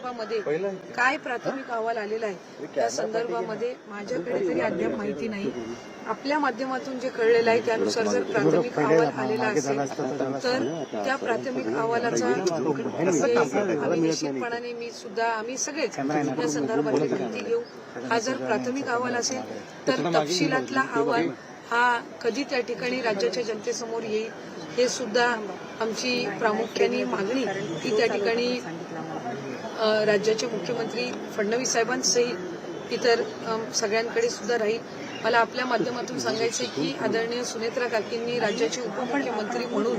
संदर्भामध्ये काय प्राथमिक अहवाल आलेला आहे त्या संदर्भामध्ये माझ्याकडे तरी अद्याप माहिती नाही. आपल्या माध्यमातून जे कळलेलं आहे त्यानुसार जर प्राथमिक अहवाल आलेला असेल तर त्या प्राथमिक अहवालाचा आम्ही निश्चितपणाने आम्ही सगळेच या संदर्भातली माहिती घेऊ. हा जर प्राथमिक अहवाल असेल तर तपशिलातला अहवाल हा कधी त्या ठिकाणी राज्याच्या जनतेसमोर येईल हे सुद्धा आमची प्रामुख्याने मागणी ती त्या ठिकाणी राज्याचे मुख्यमंत्री फडणवीस साहेबांसहित इतर सगळ्यांकडे सुद्धा राहील. मला आपल्या माध्यमातून सांगायचं आहे की आदरणीय सुनेत्रा काकींनी राज्याचे उपमुख्यमंत्री म्हणून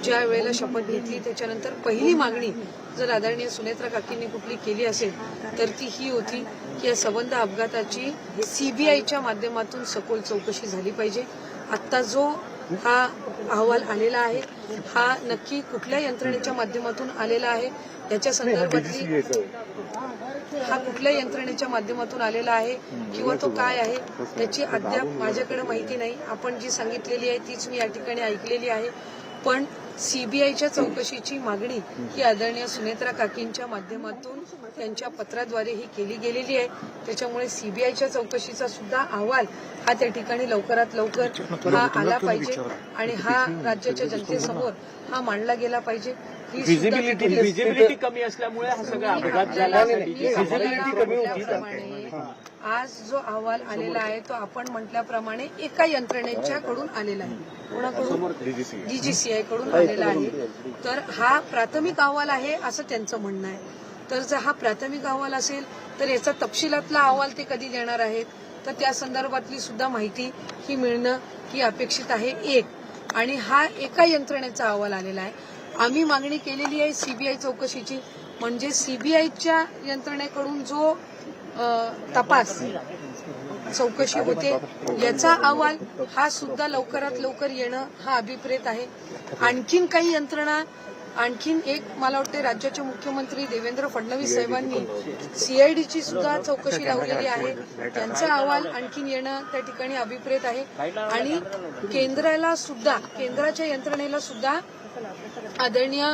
ज्या वेळेला शपथ घेतली त्याच्यानंतर पहिली मागणी जर आदरणीय सुनेत्रा काकींनी कुठली केली असेल तर ती ही होती की या संबंध अपघाताची सीबीआयच्या माध्यमातून सखोल चौकशी झाली पाहिजे. आत्ता जो हा अहवाल आलेला आहे हा नक्की कुठल्या यंत्रणेच्या माध्यमातून आलेला आहे याच्या संदर्भातली हा कुठल्या यंत्रणेच्या माध्यमातून आलेला आहे किंवा तो काय आहे याची अद्याप माझ्याकडे माहिती नाही. आपण जी सांगितलेली आहे तीच मी या ठिकाणी ऐकलेली आहे. पण सीबीआयच्या चौकशीची मागणी ही आदरणीय सुनेत्रा काकींच्या माध्यमातून त्यांच्या पत्राद्वारे ही केली गेलेली आहे. त्याच्यामुळे सीबीआयच्या चौकशीचा सुद्धा अहवाल हा त्या ठिकाणी लवकरात लवकर हा आला पाहिजे आणि हा राज्याच्या जनतेसमोर हा मांडला गेला पाहिजे. विजिबिलिटी कमी असल्यामुळे हा सगळा अपघात झाला. आज जो अहवाल आलेला आहे तो आपण म्हटल्याप्रमाणे एका यंत्रणेच्याकडून आलेला आहे. कोणाकडून? DGCI कडून आलेला आहे. तर हा प्राथमिक अहवाल आहे असं त्यांचं म्हणणं आहे. तर जर हा प्राथमिक अहवाल असेल तर याचा तपशिलातला अहवाल ते कधी देणार आहेत तर त्या संदर्भातली सुद्धा माहिती ही मिळणं ही अपेक्षित आहे. आणि हा एका यंत्रणेचा अहवाल आलेला आहे. आम्ही मागणी केलेली आहे सीबीआय चौकशीची म्हणजे सीबीआयच्या यंत्रणेकडून जो तपास चौकशी होते याचा अहवाल हा सुद्धा लवकरात लवकर येणं हा अभिप्रेत आहे. आणखीन काही यंत्रणा आणखीन एक मला वाटते राज्याचे मुख्यमंत्री देवेंद्र फडणवीस साहेबांनी सीआयडीची सुद्धा चौकशी लावलेली आहे. त्यांचा अहवाल आणखीन येणं त्या ठिकाणी अभिप्रेत आहे. आणि केंद्राच्या यंत्रणेला सुद्धा आदरणीय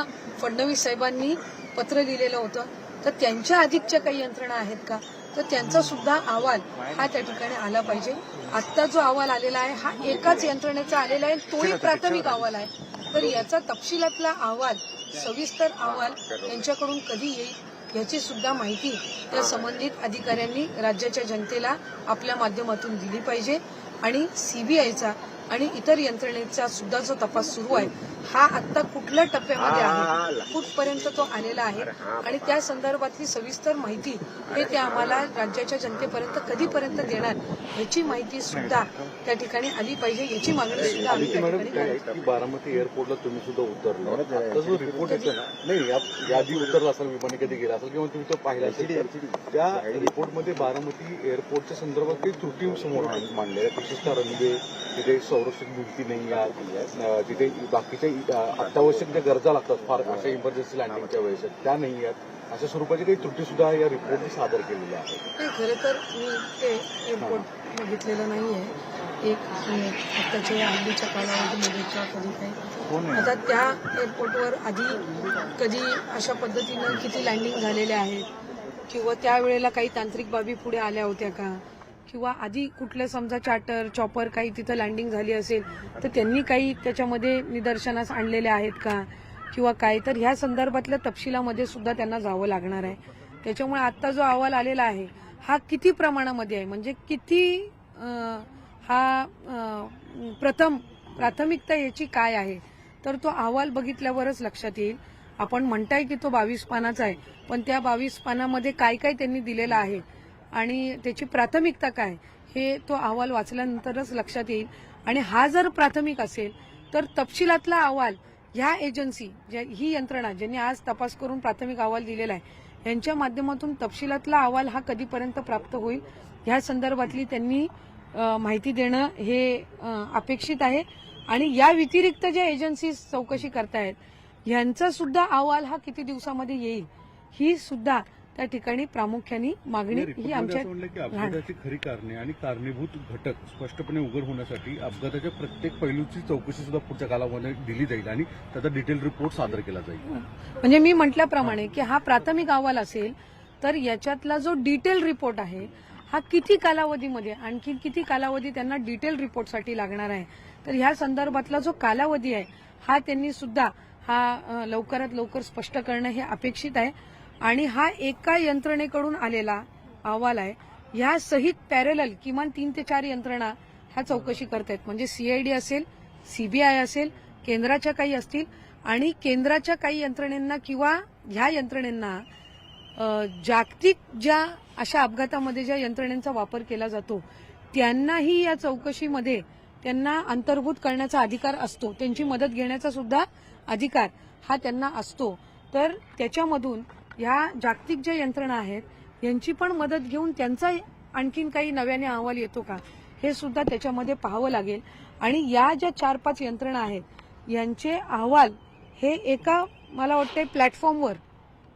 फडणवीस साहेबांनी पत्र लिहिलेलं होतं. तर त्यांच्या अधिकच्या काही यंत्रणा आहेत का तर त्यांचा सुद्धा अहवाल हा त्या ठिकाणी आला पाहिजे. आत्ता जो अहवाल आलेला आहे हा एकाच यंत्रणेचा आलेला आहे तोही प्राथमिक अहवाल आहे. तर याचा तपशिलातला अहवाल सविस्तर अहवाल यांच्याकडून कधी येईल याची सुद्धा माहिती त्या संबंधित अधिकाऱ्यांनी राज्याच्या जनतेला आपल्या माध्यमातून दिली पाहिजे. आणि सीबीआयचा आणि इतर यंत्रणेचा सुद्धा जो तपास सुरू आहे हा आता कुठल्या टप्प्यामध्ये आहे कुठपर्यंत तो आलेला आहे आणि त्या संदर्भातली सविस्तर माहिती हे ते आम्हाला राज्याच्या जनतेपर्यंत कधीपर्यंत देणार याची माहिती सुद्धा त्या ठिकाणी आली पाहिजे याची मागणी सुद्धा आम्ही त्या ठिकाणी करतो. बारामती एअरपोर्टला तुम्ही सुद्धा उतरलो आता जो रिपोर्ट येतो ना नाही यादी उतरला असेल विमाने कधी गेला असेल किंवा तुम्ही तो पाहिला असेल त्या रिपोर्टमध्ये बारामती एअरपोर्टच्या संदर्भात काही त्रुटी समोर मांडल्या विशेषतः रनवे तिथे संरक्षण भिंती नाही आहेत तिथे बाकीच्या अत्यावश्यक ज्या गरजा लागतात फार अशा इमर्जन्सी लँडिंगच्या वेळेस त्या नाही आहेत अशा स्वरूपाची काही त्रुटी सुद्धा या रिपोर्टने सादर केलेल्या आहेत. खरं तर मी ते एअरपोर्ट बघितलेलं नाहीये. एक आत्ताच्या हल्लीच्या कालावधीमध्ये कधी काही आता त्या एअरपोर्टवर आधी कधी अशा पद्धतीनं किती लँडिंग झालेल्या आहेत किंवा त्यावेळेला काही तांत्रिक बाबी पुढे आल्या होत्या का किंवा आधी कुठलं समजा चार्टर चॉपर काही तिथं लँडिंग झाली असेल तर त्यांनी काही त्याच्यामध्ये निदर्शनास आणलेले आहेत का किंवा काय तर ह्या संदर्भातल्या तपशिलामध्ये सुद्धा त्यांना जावं लागणार आहे. त्याच्यामुळे आत्ता जो अहवाल आलेला आहे हा किती प्रमाणामध्ये आहे म्हणजे किती हा प्राथमिकता याची काय आहे तर तो अहवाल बघितल्यावरच लक्षात येईल. आपण म्हणताय की तो 22 पानाचा आहे पण त्या 22 पानामध्ये काय काय त्यांनी दिलेलं आहे आणि त्याची प्राथमिकता काय हे तो अहवाल वाचल्यानंतरच लक्षात येईल. आणि हा जर प्राथमिक असेल तर तपशिलातला अहवाल ह्या एजन्सी ही यंत्रणा ज्यांनी आज तपास करून प्राथमिक अहवाल दिलेला आहे यांच्या माध्यमातून तपशिलातला अहवाल हा कधीपर्यंत प्राप्त होईल ह्या संदर्भातली त्यांनी माहिती देणं हे अपेक्षित आहे. आणि या व्यतिरिक्त ज्या एजन्सी चौकशी करतायत यांचा सुद्धा अहवाल हा किती दिवसामध्ये येईल ही सुद्धा त्या ठिकाणी प्रामुख्याने मागणी ही आमच्या म्हणलं की अपघाताची खरी कारणे आणि कारणीभूत घटक स्पष्टपणे उघड होण्यासाठी अपघाताच्या प्रत्येक पैलूची चौकशी सुद्धा पुढच्या कालामध्ये दिली जाईल आणि त्याचा डिटेल रिपोर्ट सादर केला जाईल. म्हणजे मी म्हटल्याप्रमाणे की हा प्राथमिक अहवाल असेल तर याच्यातला जो डिटेल रिपोर्ट आहे हा किती कालावधीमध्ये आणखी किती कालावधी त्यांना डिटेल रिपोर्टसाठी लागणार आहे तर ह्या संदर्भातला जो कालावधी आहे हा त्यांनी सुद्धा हा लवकरात लवकर स्पष्ट करणं हे अपेक्षित आहे. आणि हा एका यंत्रणेकडून आलेला अहवाल आहे. ह्या सहित पॅरलल किमान 3 ते 4 यंत्रणा ह्या चौकशी करतायत. म्हणजे सीआयडी असेल, सीबीआय असेल, केंद्राच्या काही असतील आणि केंद्राच्या काही यंत्रणेंना किंवा ह्या यंत्रणेंना जागतिक ज्या अशा अपघातामध्ये ज्या यंत्रणेंचा वापर केला जातो त्यांनाही या चौकशीमध्ये त्यांना अंतर्भूत करण्याचा अधिकार असतो. त्यांची मदत घेण्याचा सुद्धा अधिकार हा त्यांना असतो. तर त्याच्यामधून ह्या जागतिक ज्या यंत्रणा आहेत यांची पण मदत घेऊन त्यांचा आणखीन काही नव्याने अहवाल येतो का हे सुद्धा त्याच्यामध्ये पाहावं लागेल. आणि या ज्या 4-5 यंत्रणा आहेत यांचे अहवाल हे एका मला वाटते प्लॅटफॉर्मवर,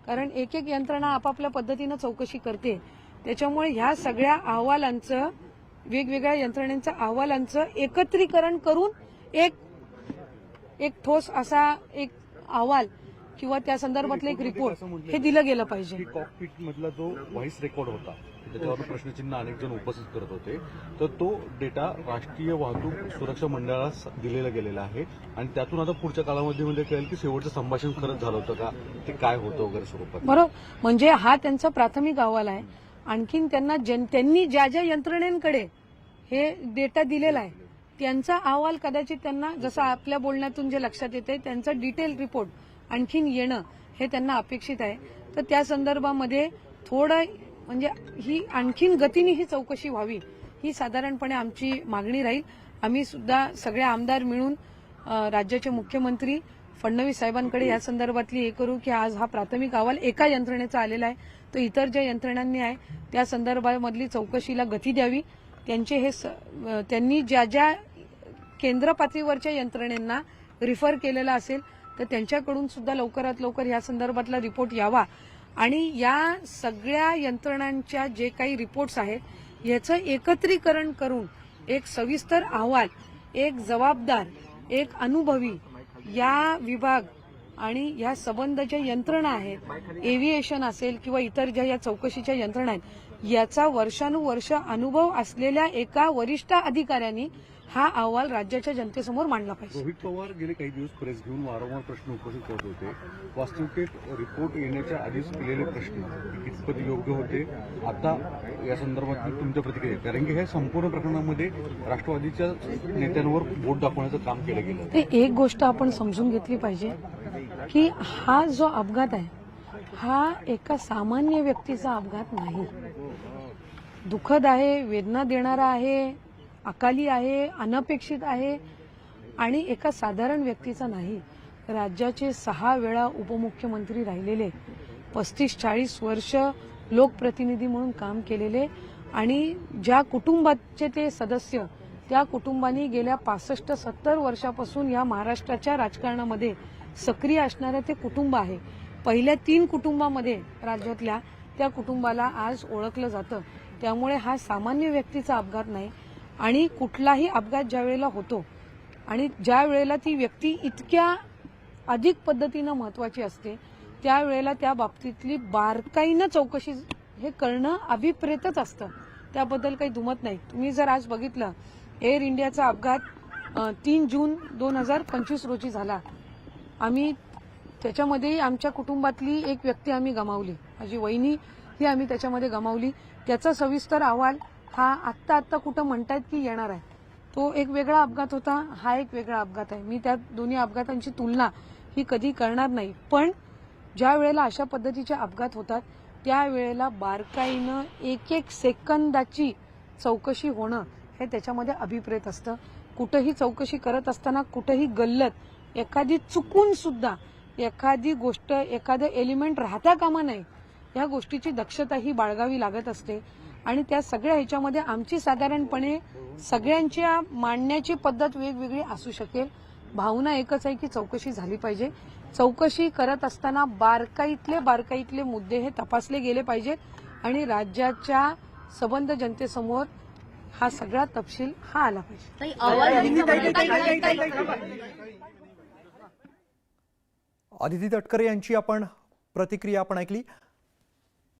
कारण एक एक यंत्रणा आपापल्या पद्धतीनं चौकशी करते त्याच्यामुळे ह्या सगळ्या अहवालांचं वेगवेगळ्या यंत्रणेंच्या अहवालांचं एकत्रीकरण करून एक ठोस असा एक अहवाल किंवा त्या संदर्भातलं एक रिपोर्ट हे दिलं गेलं पाहिजे. कॉकपिट मधला जो व्हॉइस रेकॉर्ड होता त्याच्यावर प्रश्नचिन्ह अनेक जण उपस्थित करत होते तर तो डेटा राष्ट्रीय वाहतूक सुरक्षा मंडळाला दिलेला गेलेला आहे आणि त्यातून आता पुढच्या कालावधीमध्ये कळेल की शेवटचं संभाषण खरंच झालं होतं का, ते काय होतं वगैरे स्वरूपात. बरोबर. म्हणजे हा त्यांचा प्राथमिक अहवाल आहे. आणखीन त्यांनी ज्या ज्या यंत्रणेंकडे हे डेटा दिलेला आहे त्यांचा अहवाल कदाचित त्यांना जसं आपल्या बोलण्यातून जे लक्षात येते त्यांचा डिटेल रिपोर्ट आणखीन येणं हे त्यांना अपेक्षित आहे. तर त्या संदर्भामध्ये थोडं म्हणजे ही आणखीन गतीने ही चौकशी व्हावी ही साधारणपणे आमची मागणी राहील. आम्ही सुद्धा सगळे आमदार मिळून राज्याचे मुख्यमंत्री फडणवीस साहेबांकडे या संदर्भातली हे करू की आज हा प्राथमिक अहवाल एका यंत्रणेचा आलेला आहे तर इतर ज्या यंत्रणांनी आहे त्या संदर्भामधली चौकशीला गती द्यावी. त्यांनी ज्या ज्या केंद्र पातळीवरच्या यंत्रणेंना रिफर केलेला असेल तर त्यांच्याकडून सुद्धा लवकरात लवकर या संदर्भातला रिपोर्ट यावा आणि या सगळ्या यंत्रणांच्या जे काही रिपोर्ट्स आहेत याचं एकत्रीकरण करून एक सविस्तर अहवाल, एक जबाबदार, एक अनुभवी या विभाग आणि या संबंध ज्या यंत्रणा आहेत एव्हिएशन असेल किंवा इतर ज्या या चौकशीच्या यंत्रणा आहेत याचा वर्षानुवर्ष अनुभव असलेल्या एका वरिष्ठ अधिकाऱ्यांनी हा अहवाल राज्याच्या जनतेसमोर मांडला पाहिजे. रोहित पवार गेले काही दिवस प्रेस घेऊन वारंवार प्रश्न उपस्थित करत होते. वास्तविकतेत रिपोर्ट येण्याच्या आधीच केलेले प्रश्न कितपत योग्य होते आता या संदर्भात तुमच्या प्रतिक्रिया, कारण की ह्या संपूर्ण प्रकरणामध्ये राष्ट्रवादीच्या नेत्यांवर बोट दाखवण्याचं काम केलं गेलं. ते एक गोष्ट आपण समजून घेतली पाहिजे की हा जो अपघात आहे हा एका सामान्य व्यक्तीचा अपघात नाही. दुःखद आहे, वेदना देणारा आहे, अकाली आहे, अनपेक्षित आहे आणि एका साधारण व्यक्तीचा नाही. राज्याचे 6 वेळा उपमुख्यमंत्री राहिलेले, 35-40 वर्ष लोकप्रतिनिधी म्हणून काम केलेले आणि ज्या कुटुंबाचे ते सदस्य त्या कुटुंबांनी गेल्या 65-70 वर्षापासून या महाराष्ट्राच्या राजकारणामध्ये सक्रिय असणारे ते कुटुंब आहे. पहिल्या 3 कुटुंबामध्ये राज्यातल्या त्या कुटुंबाला आज ओळखलं जातं. त्यामुळे हा सामान्य व्यक्तीचा अपघात नाही आणि कुठलाही अपघात ज्या वेळेला होतो आणि ज्या वेळेला ती व्यक्ती इतक्या अधिक पद्धतीनं महत्वाची असते त्यावेळेला त्या बाबतीतली बारकाईनं चौकशी हे करणं अभिप्रेतच असतं. त्याबद्दल काही दुमत नाही. तुम्ही जर आज बघितलं एअर इंडियाचा अपघात 3 जून 2025 रोजी झाला. आम्ही त्याच्यामध्ये आमच्या कुटुंबातली एक व्यक्ती आम्ही गमावली, माझी वहिनी ही आम्ही त्याच्यामध्ये गमावली. त्याचा सविस्तर अहवाल हा आत्ता कुठं म्हणतायत की येणार आहे. तो एक वेगळा अपघात होता, हा एक वेगळा अपघात आहे. मी त्या दोन्ही अपघातांची तुलना ही कधी करणार नाही. पण ज्या वेळेला अशा पद्धतीचे अपघात होतात त्यावेळेला बारकाईनं एक सेकंदाची चौकशी होणं हे त्याच्यामध्ये अभिप्रेत असतं. कुठंही चौकशी करत असताना कुठंही गल्लत एखादी चुकून सुद्धा एखादी गोष्ट एखादं एलिमेंट राहता कामा नये या गोष्टीची दक्षता ही बाळगावी लागत असते. आणि त्या सगळ्या ह्याच्यामध्ये आमची साधारणपणे सगळ्यांच्या मांडण्याची पद्धत वेगवेगळी असू शकेल. भावना एकच आहे की चौकशी झाली पाहिजे. चौकशी करत असताना बारकाईतले मुद्दे हे तपासले गेले पाहिजेत आणि राज्याच्या सबंध जनतेसमोर हा सगळा तपशील हा आला पाहिजे. आदिती तटकरे यांची आपण प्रतिक्रिया आपण ऐकली.